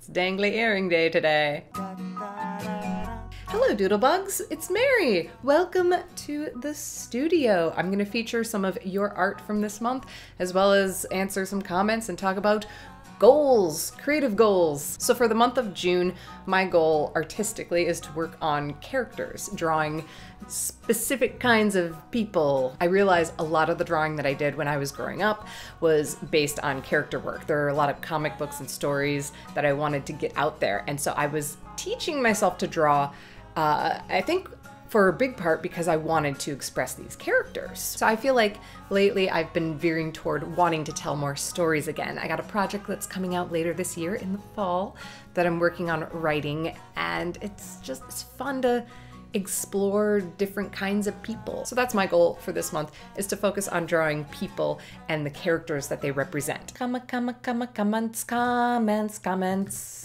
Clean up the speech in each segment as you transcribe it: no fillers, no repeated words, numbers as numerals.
It's dangly earring day today. Hello Doodlebugs, it's Mary. Welcome to the studio. I'm going to feature some of your art from this month, as well as answer some comments and talk about goals, creative goals. So for the month of June, my goal artistically is to work on characters, drawing specific kinds of people. I realized a lot of the drawing that I did when I was growing up was based on character work. There are a lot of comic books and stories that I wanted to get out there. And so I was teaching myself to draw, I think for a big part because I wanted to express these characters. So I feel like lately I've been veering toward wanting to tell more stories again. I got a project that's coming out later this year in the fall that I'm working on writing, and it's fun to explore different kinds of people. So that's my goal for this month, is to focus on drawing people and the characters that they represent. Comments.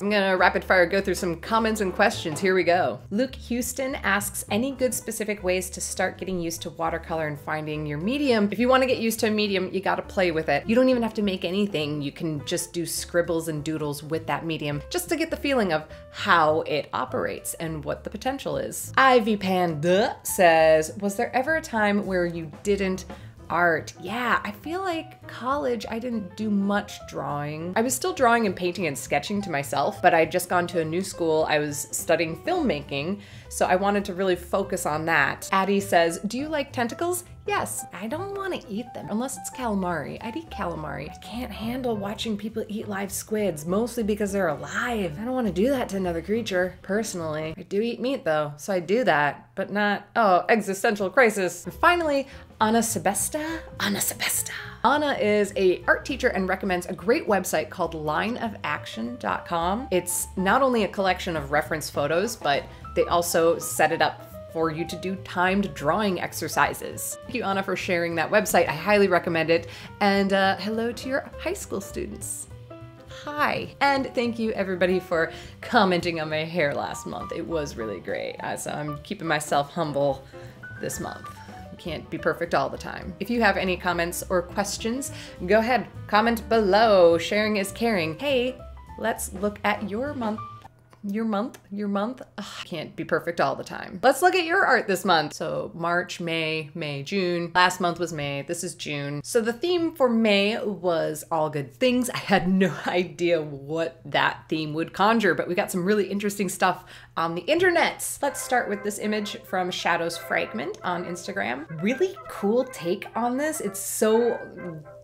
I'm gonna rapid fire go through some comments and questions. Here we go. Luke Houston asks, any good specific ways to start getting used to watercolor and finding your medium? If you want to get used to a medium, you gotta play with it. You don't even have to make anything. You can just do scribbles and doodles with that medium just to get the feeling of how it operates and what the potential is. Ivy Panda says, was there ever a time where you didn't art? Yeah, I feel like college, I didn't do much drawing. I was still drawing and painting and sketching to myself, but I'd just gone to a new school. I was studying filmmaking, so I wanted to really focus on that. Addie says, do you like tentacles? Yes. I don't want to eat them unless it's calamari. I'd eat calamari. I can't handle watching people eat live squids, mostly because they're alive. I don't want to do that to another creature, personally. I do eat meat though, so I do that, but not, oh, existential crisis. And finally, Anna Sebesta. Anna is a art teacher and recommends a great website called lineofaction.com. It's not only a collection of reference photos, but they also set it up for you to do timed drawing exercises. Thank you, Anna, for sharing that website. I highly recommend it. And hello to your high school students. Hi. And thank you everybody for commenting on my hair last month. It was really great. So I'm keeping myself humble this month. You can't be perfect all the time. If you have any comments or questions, go ahead, comment below. Sharing is caring. Hey, let's look at your month. Your month? Ugh, can't be perfect all the time. Let's look at your art this month. So March, May, June. Last month was May, this is June. So the theme for May was all good things. I had no idea what that theme would conjure, but we got some really interesting stuff on the internet. Let's start with this image from Shadows Fragment on Instagram. Really cool take on this. It's so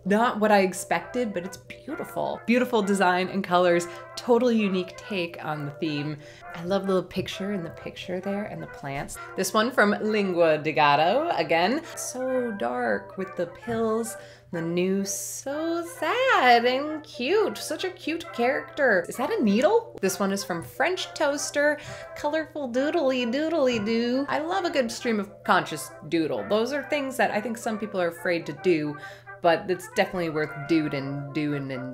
not what I expected, but it's beautiful. Beautiful design and colors, totally unique take on the theme. I love the little picture in the picture there and the plants. This one from Lingua di Gato, again, so dark with the pills, the noose, so sad and cute. Such a cute character. Is that a needle? This one is from French Toaster, colorful doodly doo. I love a good stream of conscious doodle. Those are things that I think some people are afraid to do, but it's definitely worth doing and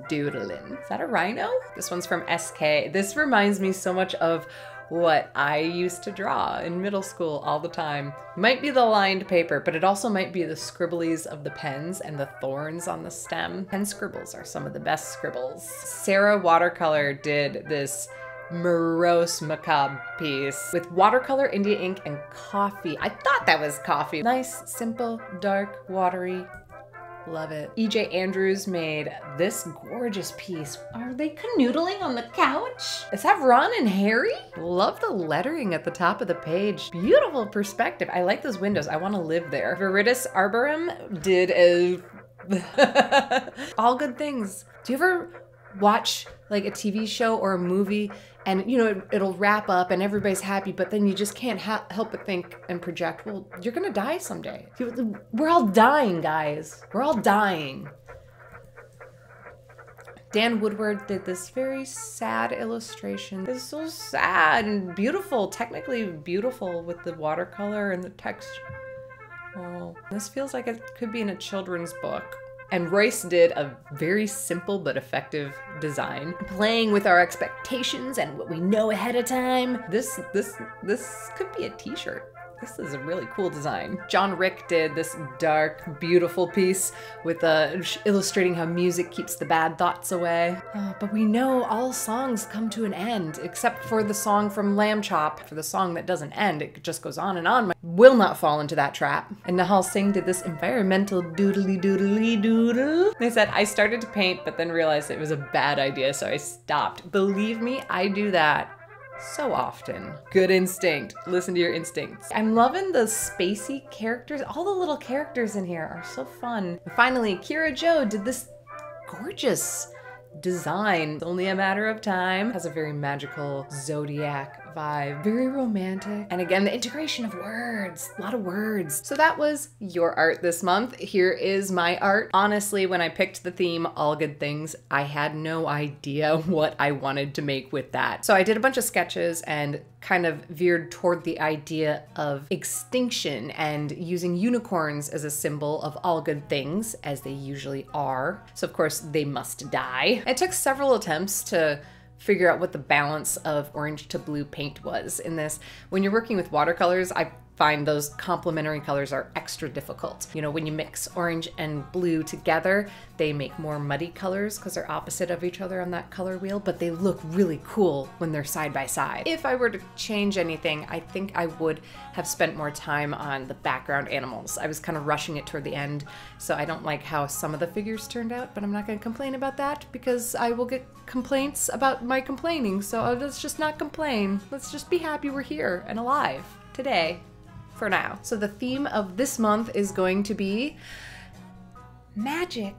doodling. Is that a rhino? This one's from SK. This reminds me so much of what I used to draw in middle school all the time. Might be the lined paper, but it also might be the scribblies of the pens and the thorns on the stem. Pen scribbles are some of the best scribbles. Sarah Watercolor did this morose macabre piece with watercolor, India ink, and coffee. I thought that was coffee. Nice, simple, dark, watery. Love it. EJ Andrews made this gorgeous piece. Are they canoodling on the couch? Is that Ron and Harry? Love the lettering at the top of the page. Beautiful perspective. I like those windows. I want to live there. Veritas Arborum did a all good things. Do you ever watch like a TV show or a movie and you know it'll wrap up and everybody's happy, but then you just can't help but think and project, well, you're gonna die someday. We're all dying, guys. We're all dying. Dan Woodward did this very sad illustration. It's so sad and beautiful, technically beautiful with the watercolor and the texture. Oh, this feels like it could be in a children's book. And Royce did a very simple but effective design, playing with our expectations and what we know ahead of time. This could be a t-shirt. This is a really cool design. John Rick did this dark, beautiful piece with illustrating how music keeps the bad thoughts away. But we know all songs come to an end, except for the song from Lamb Chop. For the song that doesn't end, it just goes on and on. Will not fall into that trap. And Nahal Singh did this environmental doodly doodly doodle. They said, I started to paint, but then realized it was a bad idea, so I stopped. Believe me, I do that so often. Good instinct. Listen to your instincts. I'm loving the spacey characters. All the little characters in here are so fun. And finally, Kira Jo did this gorgeous design. It's only a matter of time. Has a very magical zodiac vibe. Very romantic. And again, the integration of words. A lot of words. So that was your art this month. Here is my art. Honestly, when I picked the theme, All Good Things, I had no idea what I wanted to make with that. So I did a bunch of sketches and kind of veered toward the idea of extinction and using unicorns as a symbol of all good things, as they usually are. So of course they must die. It took several attempts to figure out what the balance of orange to blue paint was in this. When you're working with watercolors, I find those complementary colors are extra difficult. You know, when you mix orange and blue together, they make more muddy colors because they're opposite of each other on that color wheel, but they look really cool when they're side by side. If I were to change anything, I think I would have spent more time on the background animals. I was kind of rushing it toward the end, so I don't like how some of the figures turned out, but I'm not going to complain about that because I will get complaints about my complaining, so let's just not complain. Let's just be happy we're here and alive today. For now. So the theme of this month is going to be magic.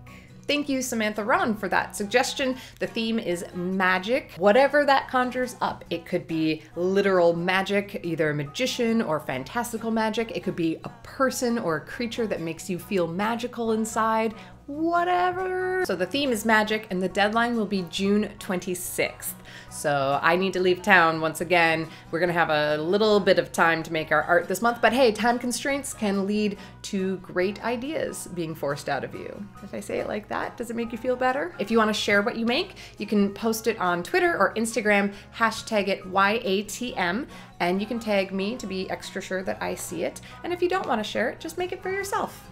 Thank you, Samantha Ron, for that suggestion. The theme is magic. Whatever that conjures up. It could be literal magic, either a magician or fantastical magic. It could be a person or a creature that makes you feel magical inside. Whatever. So the theme is magic and the deadline will be June 26th. So I need to leave town once again. We're gonna have a little bit of time to make our art this month, but hey, time constraints can lead to great ideas being forced out of you. If I say it like that, does it make you feel better? If you wanna share what you make, you can post it on Twitter or Instagram, hashtag it YATM, and you can tag me to be extra sure that I see it. And if you don't wanna share it, just make it for yourself.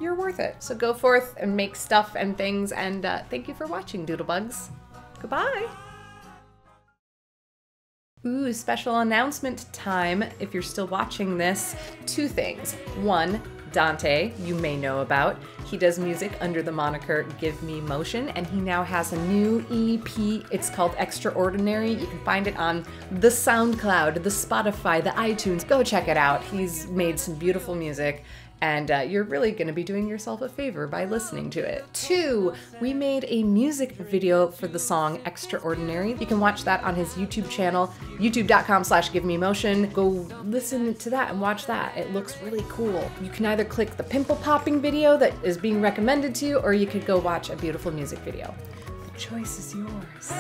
You're worth it. So go forth and make stuff and things, and thank you for watching, Doodlebugs. Goodbye. Ooh, special announcement time if you're still watching this. Two things. One, Dante, you may know about. He does music under the moniker Give Me Motion, and he now has a new EP. It's called Extraordinary. You can find it on the SoundCloud, the Spotify, the iTunes. Go check it out. He's made some beautiful music, and you're really gonna be doing yourself a favor by listening to it. Two, we made a music video for the song Extraordinary. You can watch that on his YouTube channel, youtube.com/givememotion. Go listen to that and watch that. It looks really cool. You can either click the pimple popping video that is being recommended to you, or you could go watch a beautiful music video. The choice is yours.